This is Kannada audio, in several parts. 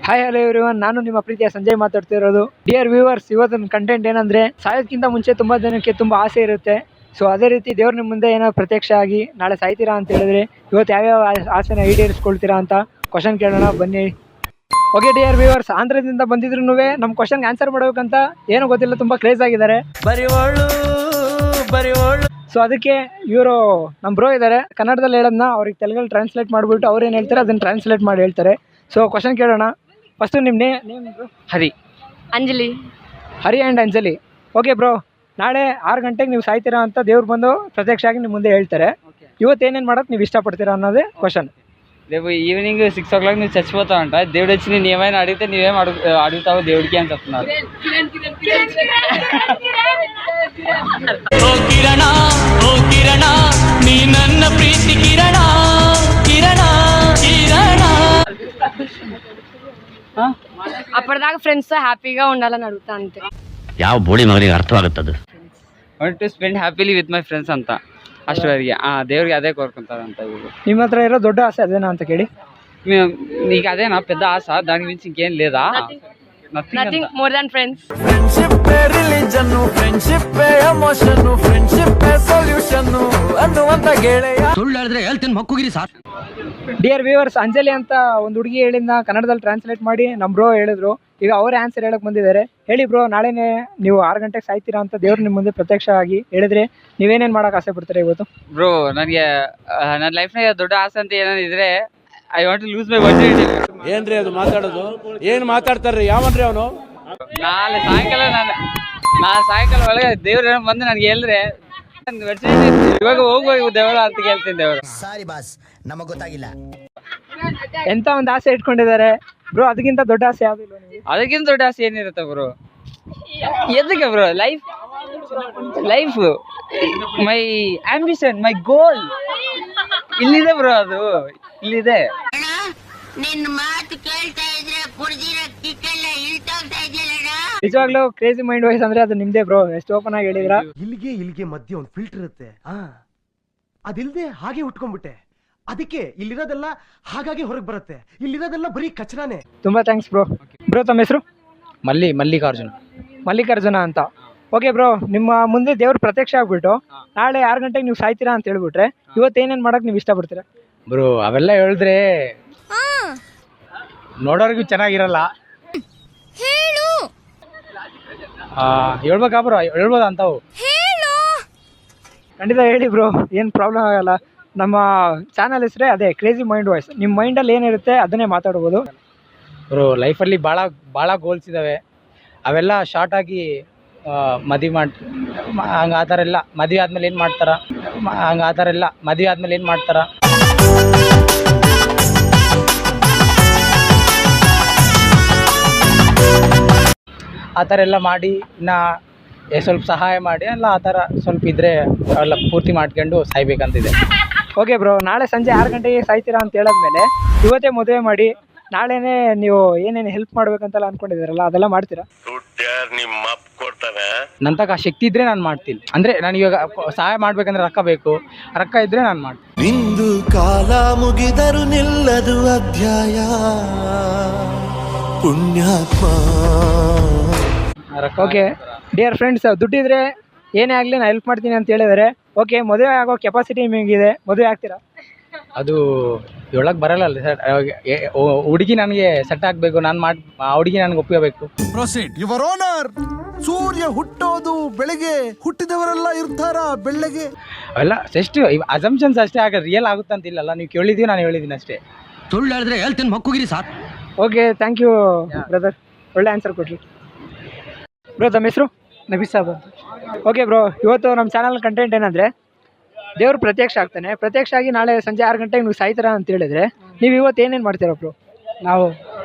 ಹಾಯ್ ಹಲೋ ಎವ್ರಿವನ್, ನಾನು ನಿಮ್ಮ ಪ್ರೀತಿಯ ಸಂಜಯ್ ಮಾತಾಡ್ತಿರೋದು. ಡಿಯರ್ ವ್ಯೂವರ್ಸ್, ಇವತ್ತಿನ ಕಂಟೆಂಟ್ ಏನಂದ್ರೆ, ಸಾಯೋದಕ್ಕಿಂತ ಮುಂಚೆ ತುಂಬಾ ಜನಕ್ಕೆ ತುಂಬಾ ಆಸೆ ಇರುತ್ತೆ. ಸೊ ಅದೇ ರೀತಿ ದೇವ್ರ ನಿಮ್ಮ ಮುಂದೆ ಏನೋ ಪ್ರತ್ಯಕ್ಷ ಆಗಿ ನಾಳೆ ಸಾಯ್ತೀರಾ ಅಂತ ಹೇಳಿದ್ರೆ ಇವತ್ತು ಯಾವ್ಯಾವ ಆಸೆನ ಈಡೇರಿಸ್ಕೊಳ್ತೀರಾ ಅಂತ ಕ್ವಶನ್ ಕೇಳೋಣ ಬನ್ನಿ. ಓಕೆ ಡಿಯರ್ ವ್ಯೂವರ್ಸ್, ಆಂಧ್ರದಿಂದ ಬಂದಿದ್ರು ನಮ್ಮ ಕ್ವಶನ್ಗೆ ಆನ್ಸರ್ ಮಾಡ್ಬೇಕಂತ ಏನೋ ಗೊತ್ತಿಲ್ಲ, ತುಂಬಾ ಕ್ರೇಜ್ ಆಗಿದ್ದಾರೆ. ಸೊ ಅದಕ್ಕೆ ಇವರು ನಮ್ಮ ಬ್ರೋ ಇದ್ದಾರೆ, ಕನ್ನಡದಲ್ಲಿ ಹೇಳೋದನ್ನ ಅವ್ರಿಗೆ ತೆಲುಗಲ್ಲಿ ಟ್ರಾನ್ಸ್ಲೇಟ್ ಮಾಡಿಬಿಟ್ಟು ಅವ್ರು ಏನು ಹೇಳ್ತಾರೆ ಅದನ್ನ ಟ್ರಾನ್ಸ್ಲೇಟ್ ಮಾಡಿ ಹೇಳ್ತಾರೆ. ಸೊ ಕ್ವಶನ್ ಕೇಳೋಣ. ಫಸ್ಟು ನಿಮ್ಮ name bro? Hari. Anjali. Hari and Anjali. Okay bro, ನಾಳೆ 6 ಗಂಟೆಗೆ ನೀವು ಸಾಯ್ತೀರಾ ಅಂತ ದೇವ್ರು ಬಂದು ಪ್ರತ್ಯಕ್ಷ ಆಗಿ ನಿಮ್ಮ ಮುಂದೆ ಹೇಳ್ತಾರೆ. ಇವತ್ತು ಏನೇನು ಮಾಡೋಕ್ಕೆ ನೀವು ಇಷ್ಟಪಡ್ತೀರಾ ಅನ್ನೋದೇ ಕ್ವಶನ್. రేపు ఈవినింగ్ 6 o'clock నువ్వు చచ్చిపోతావంట. దేవుడు వచ్చి నేను ఏమైనా అడిగితే నువ్వేం అడుగుతావు దేవుడికి అని చెప్తున్నారు. అప్పటిదాకా ఫ్రెండ్స్ తో హ్యాపీగా ఉండాలని అడుగుతా అంతే. ಯಾವ ಬೋಳಿ ಮಗನಿಗೆ ಅರ್ಥವಾಗುತ್ತದೆ. I want to spend happily with my friends ಅಂತ ಅಷ್ಟವರೆಗೆ ದೇವ್ರಿಗೆ ಅದೇ ಕೋರ್ಕೊಂತಾರಂತ ಇವರು. ನಿಮ್ಮ ಹತ್ರ ಇರೋ ದೊಡ್ಡ ಆಸೆ ಅದೇನಾ ಅಂತ ಕೇಳಿ. ಈಗ ಅದೇನಾ పెద్ద ఆశ, దానికి మించి ఇంకేం లేదా? Nothing more than friends. Friendship religion, friendship emotion, friendship solution ಅನ್ನುವಂತ ಗೆಳೆಯ. ಸುಳ್ಳು ಹೇಳಿದ್ರೆ ಹೇಳ್ತೀನಿ ಮಕ್ಕುಗಿರಿ ಸಾರ್. ಡಿಯರ್ ವ್ಯೂವರ್ಸ್, ಅಂಜಲಿ ಅಂತ ಒಂದು ಹುಡುಗಿ ಹೇಳಿದ್ನ ಕನ್ನಡದಲ್ಲಿ ಟ್ರಾನ್ಸ್ಲೇಟ್ ಮಾಡಿ ನಮ್ಮ ಬ್ರೋ ಹೇಳಿದ್ರು. ಈಗ ಅವರೇ ಆನ್ಸರ್ ಹೇಳಕ್ ಬಂದಿದ್ದಾರೆ. ಹೇಳಿ ಬ್ರೋ, ನಾಳೆನೇ ನೀವು 6 ಗಂಟೆಗೆ ಸಾಯ್ತೀರಾ ಅಂತ ದೇವ್ರು ನಿಮ್ಮ ಮುಂದೆ ಪ್ರತ್ಯಕ್ಷ ಆಗಿ ಹೇಳಿದ್ರೆ ನೀವೇನೇನು ಮಾಡಕ್ಕೆ ಆಸೆ ಪಡ್ತೀರಾ ಇವತ್ತು? ಬ್ರೋ, ನನಗೆ ನನ್ನ ಲೈಫ್ನಾಗ ದೊಡ್ಡ ಆಸೆ ಅಂತ ಏನಿದ್ರೆ I want to lose my virginity. ಏನ್ರಿ ಅದು ಮಾತಾಡೋದು? ಏನ್ ಮಾತಾಡ್ತಾರ್ರಿ? ಯಾವನ್ರಿ ಅವನು? ನಾಳೆ ಸಾಯಂಕಾಲ ಒಳಗೆ ದೇವ್ರ ಬಂದು ನನಗೆ ಹೇಳಿದ್ರೆ ಇವಾಗ ಹೋಗ್ಬೇಕು ದೇವ್ರ ಅಂತ ಕೇಳ್ತೀನಿ. ದೇವ್ರು ಸಾರಿ ಬಾಸ್, ನಮಗ್ ಗೊತ್ತಾಗಿಲ್ಲ. ಎಂತ ಒಂದು ಆಸೆ ಇಟ್ಕೊಂಡಿದ್ದಾರೆ ಬ್ರೋ, ಅದಕ್ಕಿಂತ ದೊಡ್ಡ ಆಸೆ ಯಾವ್ದಿಲ್ಲ ನಿಮಗೆ? ಅದಕ್ಕಿಂತ ದೊಡ್ಡ ಆಸೆ ಏನಿರುತ್ತೆ ಬ್ರೋ? ಎದಕ್ಕೆ ಬ್ರೋ? ಲೈಫ್ ಮೈ ಆಂಬಿಷನ್, ಮೈ ಗೋಲ್ ಇಲ್ಲಿದೆ ಬ್ರೋ, ಅದು ಇಲ್ಲಿದೆ. ನಿಜವಾಗ್ಲೂ ಕ್ರೇಜಿ ಮೈಂಡ್ ವಾಯ್ಸ್ ಅಂದ್ರೆ ಅದು ನಿಮ್ದೇ ಬ್ರೋ, ಎಷ್ಟು ಓಪನ್ ಆಗಿ ಹೇಳಿದ್ರ. ಇಲ್ಲಿಗೆ ಮಧ್ಯೆ ಒಂದು ಫಿಲ್ಟರ್ ಇರುತ್ತೆ, ಅದಿಲ್ದೆ ಹಾಗೆ ಉಟ್ಕೊಂಡ್ಬಿಟ್ಟೆ. ಅದಕ್ಕೆ ಇಲ್ಲಿರೋದೆಲ್ಲ ಹಾಗಾಗಿ ಹೊರಗೆ ಬರುತ್ತೆ, ಇಲ್ಲಿರೋದೆಲ್ಲ ಬರೀ ಕಚರಾನೇ. ತುಂಬಾ ಥ್ಯಾಂಕ್ಸ್ ಬ್ರೋ. ಬ್ರೋ ತಮ್ಮ ಹೆಸರು? ಮಲ್ಲಿಕಾರ್ಜುನ ಅಂತ. ಓಕೆ ಬ್ರೋ, ನಿಮ್ಮ ಮುಂದೆ ದೇವ್ರು ಪ್ರತ್ಯಕ್ಷ ಆಗ್ಬಿಟ್ಟು ನಾಳೆ 6 ಗಂಟೆಗೆ ನೀವು ಸಾಯ್ತೀರಾ ಅಂತ ಹೇಳ್ಬಿಟ್ರೆ ಇವತ್ತೇನೇನು ಮಾಡಕ್ ನೀವು ಇಷ್ಟಪಡ್ತೀರಾ? ಬ್ರೋ, ಅವೆಲ್ಲ ಹೇಳಿದ್ರೆ ನೋಡೋರ್ಗು ಚೆನ್ನಾಗಿರಲ್ಲ. ಹೇಳ್ಬೇಕಾ ಬ್ರೋ? ಹೇಳ್ಬೋದ ಅಂತವು? ಖಂಡಿತ ಹೇಳಿ ಬ್ರೋ, ಏನು ಪ್ರಾಬ್ಲಮ್ ಆಗಲ್ಲ. ನಮ್ಮ ಚಾನಲ್ ಹೆಸರೇ ಅದೇ, ಕ್ರೇಜಿ ಮೈಂಡ್ ವಾಯ್ಸ್. ನಿಮ್ಮ ಮೈಂಡಲ್ಲಿ ಏನಿರುತ್ತೆ ಅದನ್ನೇ ಮಾತಾಡ್ಬೋದು ಬ್ರೋ. ಲೈಫಲ್ಲಿ ಭಾಳ ಗೋಲ್ಸ್ ಇದ್ದಾವೆ, ಅವೆಲ್ಲ ಶಾರ್ಟ್ ಆಗಿ ಮದುವೆ ಹಂಗೆ ಆ ಥರ ಎಲ್ಲ ಮದುವೆ ಆದಮೇಲೆ ಏನು ಮಾಡ್ತಾರ, ಆ ಥರ ಎಲ್ಲ ಮಾಡಿ ಇನ್ನು ಸ್ವಲ್ಪ ಸಹಾಯ ಮಾಡಿ ಎಲ್ಲ ಆ ಥರ ಸ್ವಲ್ಪ ಇದ್ದರೆ ಅವೆಲ್ಲ ಪೂರ್ತಿ ಮಾಡ್ಕೊಂಡು ಸಾಯ್ಬೇಕಂತಿದೆ. ಓಕೆ ಬ್ರೋ, ನಾಳೆ ಸಂಜೆ 6 ಗಂಟೆಗೆ ಸಾಯ್ತೀರಾ ಅಂತ ಹೇಳಿದ್ಮೇಲೆ ಇವತ್ತೇ ಮದುವೆ ಮಾಡಿ ನಾಳೆನೇ ನೀವು ಏನೇನು ಹೆಲ್ಪ್ ಮಾಡ್ಬೇಕಂತೆಲ್ಲ ಅನ್ಕೊಂಡಿದ್ದೀರಲ್ಲ ಅದೆಲ್ಲ ಮಾಡ್ತೀರಾ? ನನ್ನ ತಗ ಶಕ್ತಿ ಇದ್ರೆ ನಾನು ಮಾಡ್ತೀನಿ. ಅಂದರೆ ನಾನು ಇವಾಗ ಸಹಾಯ ಮಾಡ್ಬೇಕಂದ್ರೆ ರೊಕ್ಕ ಬೇಕು, ರೊಕ್ಕ ಇದ್ರೆ ನಾನು ಮಾಡ್ತೀನಿ. ನಿಂದು ಕಾಲ ಮುಗಿದರು ನಿಲ್ಲದು ಅಧ್ಯಾಯ, ಪುಣ್ಯಾತ್ಮ. ಓಕೆ ಡಿಯರ್ ಫ್ರೆಂಡ್ಸ್, ದುಡ್ಡಿದ್ರೆ ಏನೇ ಆಗಲಿ ನಾನು ಹೆಲ್ಪ್ ಮಾಡ್ತೀನಿ ಅಂತ ಹೇಳಿದರೆ ಓಕೆ, ಮದುವೆ ಆಗೋ ಕೆಪಾಸಿಟಿ ನಿಮಗಿದೆ, ಮದುವೆ ಆಗ್ತೀರಾ? ಅದು ಹೇಳಕ್ಕೆ ಬರಲ್ಲ ಸರ್. ಹುಡುಗಿ ನನಗೆ ಸೆಟ್ ಆಗಬೇಕು, ಆ ಹುಡುಗಿ ನನಗೆ ಒಪ್ಕೋಬೇಕು. ಯುವರ್ ಓನರ್, ಸೂರ್ಯ ಹುಟ್ಟೋದು ಬೆಳಗ್ಗೆ, ಹುಟ್ಟಿದವರೆಲ್ಲ ಇರ್ತಾರ ಬೆಳ್ಳಗೆ. ಅವೆಲ್ಲ ಜಸ್ಟ್ ಅಸಂಪ್ಷನ್ಸ್ ಅಷ್ಟೇ, ಆಗ ರಿಯಲ್ ಆಗುತ್ತೆ ಅಂತ ಇಲ್ಲಲ್ಲ. ನೀವು ಕೇಳಿದ್ದೀವಿ, ನಾನು ಹೇಳಿದ್ದೀನಿ ಅಷ್ಟೇ. ಸುಳ್ಳು ಹೇಳಿದ್ರೆ ಹೇಳ್ತೀನಿ ಮಕ್ಕುಗಿರಿ sir. Okay, thank you brother, ಒಳ್ಳೆ ಆನ್ಸರ್ ಕೊಟ್ರಿ. ಬ್ರೋ ತಮ್ಮ ಹೆಸರು? ನಬೀಸ್ ಸಾಬ್ ಅಂತ. ಓಕೆ ಬ್ರೋ, ಇವತ್ತು ನಮ್ಮ ಚಾನಲ್ ಕಂಟೆಂಟ್ ಏನಂದರೆ, ದೇವ್ರು ಪ್ರತ್ಯಕ್ಷ ಆಗ್ತಾನೆ, ಪ್ರತ್ಯಕ್ಷ ಆಗಿ ನಾಳೆ ಸಂಜೆ 6 ಗಂಟೆಗೆ ನೀವು ಸಾಯ್ತೀರಾ ಅಂತ ಹೇಳಿದ್ರೆ ನೀವು ಇವತ್ತು ಏನೇನು ಮಾಡ್ತೀರಾ ಬ್ರೋ? ನಾವು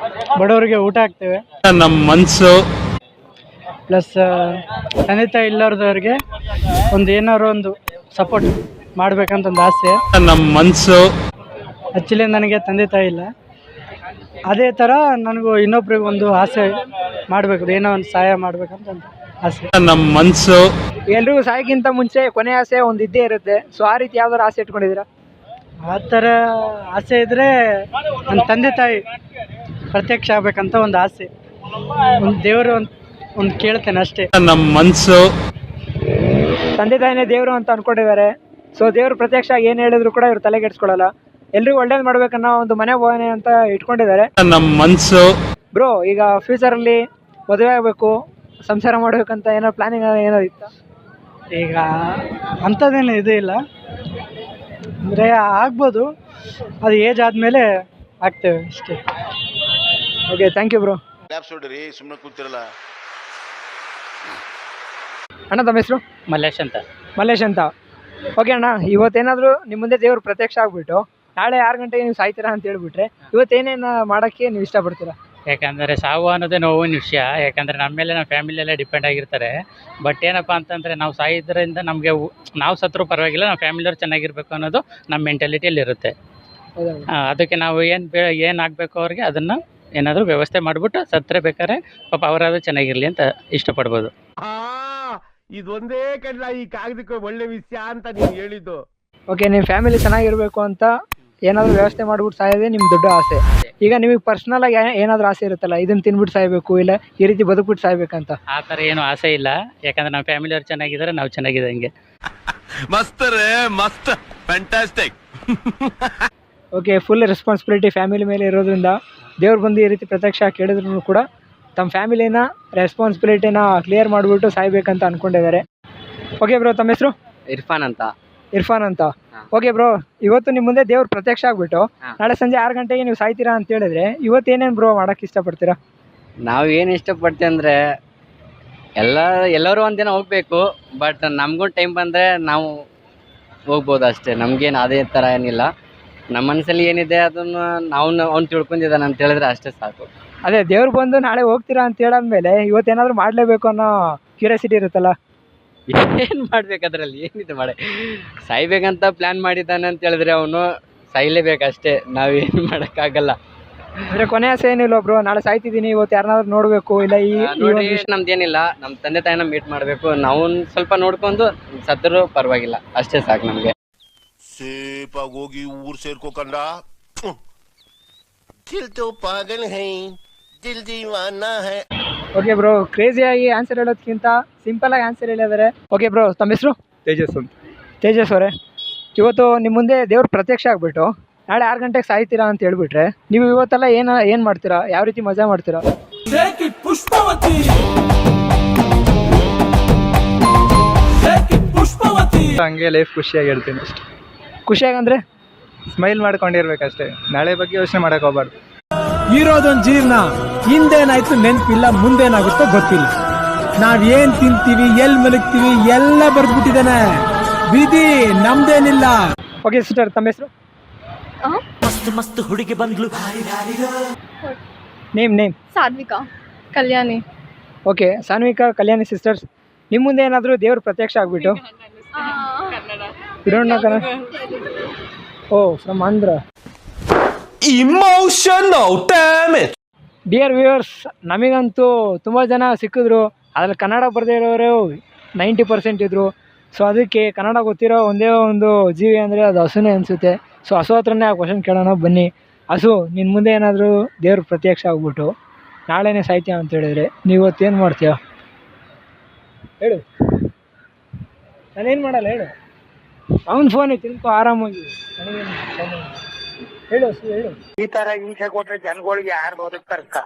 ಬಡವರಿಗೆ ಊಟ ಹಾಕ್ತೇವೆ, ನಮ್ಮ ಮನಸ್ಸು ಪ್ಲಸ್ ತಂದೆ ತಾಯಿ ಇಲ್ಲವ್ರದವ್ರಿಗೆ ಏನಾದ್ರು ಒಂದು ಸಪೋರ್ಟ್ ಮಾಡ್ಬೇಕಂತ ಒಂದು ಆಸೆ. ನಮ್ಮ ಮನಸ್ಸು ಆ್ಯಕ್ಚುಲಿ ನನಗೆ ತಂದೆ ತಾಯಿ ಇಲ್ಲ, ಅದೇ ಥರ ನನಗೂ ಇನ್ನೊಬ್ರಿಗೆ ಒಂದು ಆಸೆ ಮಾಡಬೇಕು, ಏನೋ ಒಂದು ಸಹಾಯ ಮಾಡ್ಬೇಕಂತ ಒಂದು ಆಸೆ. ನಮ್ಮ ಮನಸ್ಸು ಎಲ್ರಿಗೂ ಸಾಯಕ್ಕಿಂತ ಮುಂಚೆ ಕೊನೆ ಆಸೆ ಒಂದು ಇದ್ದೇ ಇರುತ್ತೆ. ಸೊ ಆ ರೀತಿ ಯಾವ್ದಾರು ಆಸೆ ಇಟ್ಕೊಂಡಿದ್ದೀರಾ? ಆ ಥರ ಆಸೆ ಇದ್ದರೆ ನನ್ನ ತಂದೆ ತಾಯಿ ಪ್ರತ್ಯಕ್ಷ ಆಗ್ಬೇಕಂತ ಒಂದು ಆಸೆ, ಒಂದು ದೇವರು ಒಂದು ಕೇಳ್ತೇನೆ ಅಷ್ಟೇ. ನಮ್ಮ ಮನ್ಸು ತಂದೆ ತಾಯಿನೇ ದೇವರು ಅಂತ ಅನ್ಕೊಂಡಿದ್ದಾರೆ. ಸೊ ದೇವ್ರು ಪ್ರತ್ಯಕ್ಷ ಏನು ಹೇಳಿದ್ರು ಕೂಡ ಇವ್ರು ತಲೆ ಕೆಡಿಸ್ಕೊಳ್ಳಲ್ಲ. ಎಲ್ರಿಗೂ ಒಳ್ಳೇದು ಮಾಡ್ಬೇಕನ್ನೋ ಒಂದು ಮನೆ ಭಾವನೆ ಅಂತ ಇಟ್ಕೊಂಡಿದ್ದಾರೆ. ನಮ್ಮ ಮನ್ಸು ಬ್ರೋ, ಈಗ ಫ್ಯೂಚರಲ್ಲಿ ಮದುವೆ ಆಗಬೇಕು, ಸಂಸಾರ ಮಾಡ್ಬೇಕಂತ ಏನೋ ಪ್ಲಾನಿಂಗ್ ಏನೋ ಇತ್ತ? ಈಗ ಅಂಥದ್ದೇನು ಇದು ಇಲ್ಲ, ಅಂದರೆ ಆಗ್ಬೋದು, ಅದು ಏಜ್ ಆದಮೇಲೆ ಆಗ್ತೇವೆ ಅಷ್ಟೇ. Okay, thank you bro. ಸುಮ್ಮನೆ ಕೂತಿರಲ್ಲ. ಅಣ್ಣ ತಮ್ಮ ಹೆಸರು? ಮಲ್ಲೇಶ್ ಅಂತ. ಮಲ್ಲೇಶ್ ಅಂತ. ಓಕೆ ಅಣ್ಣ, ಇವತ್ತೇನಾದರೂ ನಿಮ್ಮ ಮುಂದೆ ದೇವ್ರು ಪ್ರತ್ಯಕ್ಷ ಆಗ್ಬಿಟ್ಟು ನಾಳೆ 6 ಗಂಟೆಗೆ ನೀವು ಸಾಯ್ತೀರಾ ಅಂತ ಹೇಳ್ಬಿಟ್ರೆ ಇವತ್ತೇನೇನು ಮಾಡೋಕ್ಕೆ ನೀವು ಇಷ್ಟಪಡ್ತೀರಾ? ಯಾಕಂದರೆ ಸಾವು ಅನ್ನೋದೇ ನೋವಿನ ವಿಷಯ. ಯಾಕಂದರೆ ನಮ್ಮ ಮೇಲೆ ನಮ್ಮ ಫ್ಯಾಮಿಲಿಯಲ್ಲೇ ಡಿಪೆಂಡ್ ಆಗಿರ್ತಾರೆ. ಬಟ್ ಏನಪ್ಪ ಅಂತಂದರೆ ನಾವು ಸಾಯೋದ್ರಿಂದ ನಮಗೆ ನಾವು ಸತ್ರೂ ಪರವಾಗಿಲ್ಲ, ನಮ್ಮ ಫ್ಯಾಮಿಲಿಯವ್ರು ಚೆನ್ನಾಗಿರ್ಬೇಕು ಅನ್ನೋದು ನಮ್ಮ ಮೆಂಟಾಲಿಟಿಯಲ್ಲಿ ಇರುತ್ತೆ. ಅದಕ್ಕೆ ನಾವು ಏನು ಆಗಬೇಕು ಅವ್ರಿಗೆ ಅದನ್ನು ಏನಾದರೂ ವ್ಯವಸ್ಥೆ ಮಾಡಿಬಿಟ್ಟು ಸತ್ತರೆ ಬೇಕಾದ್ರೆ ಪಾಪ ಅವರಾದ್ರೂ ಚೆನ್ನಾಗಿರಲಿ ಅಂತ ಇಷ್ಟಪಡ್ಬೋದು. ಇದೊಂದೇ ಕಡ್ಲ ಈ ಕಾಗದಕ್ಕೆ ಒಳ್ಳೆ ವಿಷಯ ಅಂತ ನೀನು ಹೇಳಿದ್ದು. ಓಕೆ, ನಿಮ್ಮ ಫ್ಯಾಮಿಲಿ ಚೆನ್ನಾಗಿರಬೇಕು ಅಂತ ಏನಾದರೂ ವ್ಯವಸ್ಥೆ ಮಾಡ್ಬಿಟ್ಟು ಸಾಯೋದೇ ನಿಮ್ಮ ದೊಡ್ಡ ಆಸೆ. ಈಗ ನಿಮಗೆ ಪರ್ಸ್ನಲ್ ಆಗಿ ಏನಾದರೂ ಆಸೆ ಇರುತ್ತಲ್ಲ, ಇದನ್ನು ತಿನ್ಬಿಟ್ಟು ಸಾಯಬೇಕು, ಇಲ್ಲ ಈ ರೀತಿ ಬದುಕ್ಬಿಟ್ಟು ಸಾಯ್ಬೇಕಂತ? ಆ ಥರ ಏನು ಆಸೆ ಇಲ್ಲ. ಯಾಕಂದರೆ ನಮ್ಮ ಫ್ಯಾಮಿಲಿಯವ್ರು ಚೆನ್ನಾಗಿದ್ದಾರೆ, ನಾವು ಚೆನ್ನಾಗಿದೆ ಹಂಗೆ. ಮಸ್ತ್ ರೇ ಮಸ್ತ್, fantastic. Okay, full responsibility family ಮೇಲೆ ಇರೋದ್ರಿಂದ ದೇವ್ರು ಬಂದು ಈ ರೀತಿ ಪ್ರತ್ಯಕ್ಷ ಕೇಳಿದ್ರು ಕೂಡ ತಮ್ಮ ಫ್ಯಾಮಿಲಿನ ರೆಸ್ಪಾನ್ಸಿಬಿಲಿಟಿನ ಕ್ಲಿಯರ್ ಮಾಡಿಬಿಟ್ಟು ಸಾಯ್ಬೇಕಂತ ಅಂದ್ಕೊಂಡಿದ್ದಾರೆ. ಓಕೆ ಬ್ರೋ, ತಮ್ಮ ಹೆಸರು? ಇರ್ಫಾನ್ ಅಂತ. ಇರ್ಫಾನ್ ಅಂತ. ಓಕೆ ಬ್ರೋ, ಇವತ್ತು ನಿಮ್ಮ ಮುಂದೆ ದೇವ್ರು ಪ್ರತ್ಯಕ್ಷ ಆಗ್ಬಿಟ್ಟು ನಾಳೆ ಸಂಜೆ 6 ಗಂಟೆಗೆ ನೀವು ಸಾಯ್ತೀರಾ ಅಂತ ಹೇಳಿದ್ರೆ ಇವತ್ತೇನೇನು ಬ್ರೋ ಮಾಡೋಕ್ಕೆ ಇಷ್ಟಪಡ್ತೀರಾ? ನಾವು ಏನು ಇಷ್ಟಪಡ್ತೀವಿ ಅಂದರೆ ಎಲ್ಲರೂ ಒಂದಿನ ಹೋಗಬೇಕು. ಬಟ್ ನಮಗೂ ಟೈಮ್ ಬಂದರೆ ನಾವು ಹೋಗ್ಬೋದು ಅಷ್ಟೇ. ನಮಗೇನು ಅದೇ ಥರ ಏನಿಲ್ಲ. ನಮ್ಮ ಮನಸ್ಸಲ್ಲಿ ಏನಿದೆ ಅದನ್ನು ಅವ್ನು ತಿಳ್ಕೊಂಡಿದ್ದಾನೆ ಅಂತ ಹೇಳಿದ್ರೆ ಅಷ್ಟೇ ಸಾಕು. ಅದೇ ದೇವ್ರು ಬಂದು ನಾಳೆ ಹೋಗ್ತೀರಾ ಅಂತ ಹೇಳಾದ್ಮೇಲೆ ಇವತ್ತೇನಾದರೂ ಮಾಡಲೇಬೇಕು ಅನ್ನೋ ಕ್ಯೂರಿಯಾಸಿಟಿ ಇರುತ್ತಲ್ಲ? ಏನು ಮಾಡ್ಬೇಕು ಅದರಲ್ಲಿ, ಏನಿದೆ ಸಾಯ್ಬೇಕಂತ ಪ್ಲ್ಯಾನ್ ಮಾಡಿದ್ದಾನೆ ಅಂತ ಹೇಳಿದ್ರೆ ಅವನು ಸಾಯ್ಲೇಬೇಕಷ್ಟೇ. ನಾವೇನು ಮಾಡೋಕ್ಕಾಗಲ್ಲ. ಅಂದರೆ ಕೊನೆ ಆಸೆ ಏನಿಲ್ಲ ಬ್ರೋ, ನಾಳೆ ಸಾಯ್ತಿದ್ದೀನಿ, ಇವತ್ತು ಯಾರನ್ನಾದ್ರೂ ನೋಡಬೇಕು, ಇಲ್ಲ ನೋಡಿ ನಮ್ದೇನಿಲ್ಲ, ನಮ್ಮ ತಂದೆ ತಾಯಿನ ಮೀಟ್ ಮಾಡಬೇಕು, ನಾವು ಸ್ವಲ್ಪ ನೋಡ್ಕೊಂಡು ಸತ್ತರೂ ಪರವಾಗಿಲ್ಲ, ಅಷ್ಟೇ ಸಾಕು ನಮಗೆ. ಸೇಪಾಗಿ ಹೋಗಿ ಊರ್ ಸೇರ್ಕೋಕಂಡ ದಿಲ್ ತೋ ಪಾಗಲ್ ಹೈ ದಿಲ್ ದೀವಾನಾ ಹೈ. ಓಕೆ ಬ್ರೋ, ಕ್ರೇಜಿಯಾಗಿ ಆನ್ಸರ್ ಹೇಳೋದಕ್ಕಿಂತ ಸಿಂಪಲ್ ಆಗಿ ಆನ್ಸರ್ ಹೇಳಿದ್ದಾರೆ. ಓಕೆ ಬ್ರೋ, ತಮ್ಮ ಹೆಸರು? ತೇಜಸ್ ಅಂತ. ತೇಜಸ್ ಅವರೇ, ಇವತ್ತು ನಿಮ್ಮ ಮುಂದೆ ದೇವ್ರು ಪ್ರತ್ಯಕ್ಷ ಆಗ್ಬಿಟ್ಟು ನಾಳೆ 6 ಗಂಟೆಗೆ ಸಾಯ್ತೀರಾ ಅಂತ ಹೇಳ್ಬಿಟ್ರೆ ನೀವು ಇವತ್ತೆಲ್ಲ ಏನು ಮಾಡ್ತೀರಾ? ಯಾವ ರೀತಿ ಮಜಾ ಮಾಡ್ತೀರಾ? ಹಂಗೆ ಲೈಫ್ ಖುಷಿಯಾಗಿ ಹೇಳ್ತೀನಿ ಅಷ್ಟೇ. ಖುಷಿಯಾಗಿ ಅಂದರೆ ಸ್ಮೈಲ್ ಮಾಡ್ಕೊಂಡಿರ್ಬೇಕಷ್ಟೇ, ನಾಳೆ ಬಗ್ಗೆ ಯೋಚನೆ ಮಾಡಕ್ಕೆ ಹೋಗ್ಬಾರ್ದು. ಇರೋದೊಂದು ಜೀವನ, ಹಿಂದೇನಾಯ್ತು ನೆನಪಿಲ್ಲ, ಮುಂದೇನಾಗುತ್ತೋ ಗೊತ್ತಿಲ್ಲ. ನಾವೇನ್ ತಿಂತೀವಿ, ಎಲ್ಲಿ ಮಲಗ್ತೀವಿ ಎಲ್ಲ ಬರ್ದ್ಬಿಟ್ಟಿದ್ದಾನೆ. ವಿಧಿ ನಮ್ದೇನಿಲ್ಲ. ಓಕೆ ಸಿಸ್ಟರ್, ತಮ್ಮ ಹೆಸರು? ಮಸ್ತ್ ಮಸ್ತ್ ಹುಡುಗಿ ಬಂದ್ಲು. Name Sadhvika Kalyani. Okay, Sanvika Kalyani sisters, ನಿಮ್ಮ ಮುಂದೆ ಏನಾದರೂ ದೇವ್ರು ಪ್ರತ್ಯಕ್ಷ ಆಗ್ಬಿಟ್ಟು ಓ from Andhra. Emotional damage. Dear viewers, ನಮಗಂತೂ ತುಂಬ ಜನ ಸಿಕ್ಕಿದ್ರು, ಅದ್ರಲ್ಲಿ ಕನ್ನಡ ಬರದೇ ಇರೋರು 90% ಇದ್ದರು. ಸೊ ಅದಕ್ಕೆ ಕನ್ನಡ ಗೊತ್ತಿರೋ ಒಂದೇ ಒಂದು ಜೀವಿ ಅಂದರೆ ಅದು ಹಸುನೇ ಅನಿಸುತ್ತೆ. ಸೊ ಹಸು ಹತ್ರನೇ ಆ ಕ್ವಶನ್ ಕೇಳೋಣ ಬನ್ನಿ. ಹಸು, ನಿನ್ನ ಮುಂದೆ ಏನಾದರೂ ದೇವ್ರ ಪ್ರತ್ಯಕ್ಷ ಆಗ್ಬಿಟ್ಟು ನಾಳೆನೇ ಸಾಯ್ತೀಯ ಅಂತ ಹೇಳಿದ್ರೆ ನೀವು ಇವತ್ತೇನು ಮಾಡ್ತೀಯ ಹೇಳು? ನಾನೇನು ಮಾಡಲ್ಲ, ಹೇಳು. ಅವ್ನ ಫೋನೇ ತಿನ್ಕೋ ಆರಾಮಾಗಿ, ನನಗೇನು ಹೇಳು ಹಸು, ಹೇಳು. ಈ ತರ ಹಿಂಸೆ ಕೊಟ್ರೆ ಜನಗಳಿಗೆ ಯಾರು ಬದುಕ್ತಾರಕ್ಕ?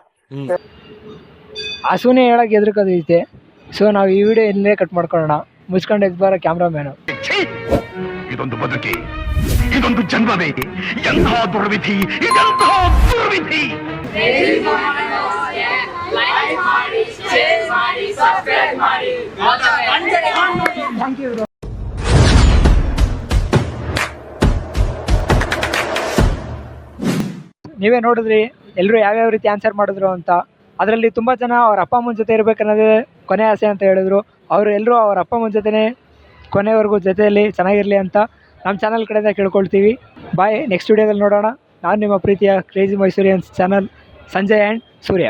ಹಸುನೇ ಹೇಳಕ್ಕೆ ಎದುರುಕದೈತೆ. ಸೊ ನಾವು ಈ ವಿಡಿಯೋ ಇಲ್ಲೇ ಕಟ್ ಮಾಡ್ಕೊಳ್ಳೋಣ. ಮುಚ್ಕೊಂಡು ಎದ್ಬಾರ ಕ್ಯಾಮ್ರಾಮ್ಯಾನು. ಇದೊಂದು ಬದುಕಿ, ಇದೊಂದು ಜನ್ಮವೇ, ಎಂಥ ದುರ್ವಿಧಿ, ಇದೆಂಥ ದುರ್ವಿಧಿ. Thank you. ನೀವೇ ನೋಡಿದ್ರಿ ಎಲ್ಲರೂ ಯಾವ್ಯಾವ ರೀತಿ ಆನ್ಸರ್ ಮಾಡಿದ್ರು ಅಂತ. ಅದರಲ್ಲಿ ತುಂಬ ಜನ ಅವ್ರ ಅಪ್ಪ ಅಮ್ಮನ ಜೊತೆ ಇರಬೇಕನ್ನೋದೇ ಕೊನೆ ಆಸೆ ಅಂತ ಹೇಳಿದ್ರು. ಅವರು ಎಲ್ಲರೂ ಅವ್ರ ಅಪ್ಪ ಅಮ್ಮನ ಜೊತೆನೇ ಕೊನೆವರೆಗೂ ಜೊತೆಯಲ್ಲಿ ಚೆನ್ನಾಗಿರಲಿ ಅಂತ ನಮ್ಮ ಚಾನಲ್ ಕಡೆಯಿಂದ ಕೇಳ್ಕೊಳ್ತೀವಿ. ಬಾಯ್, ನೆಕ್ಸ್ಟ್ ವಿಡಿಯೋದಲ್ಲಿ ನೋಡೋಣ. ನಾನು ನಿಮ್ಮ ಪ್ರೀತಿಯ crazy Mysoreans channel Sanjay and Surya.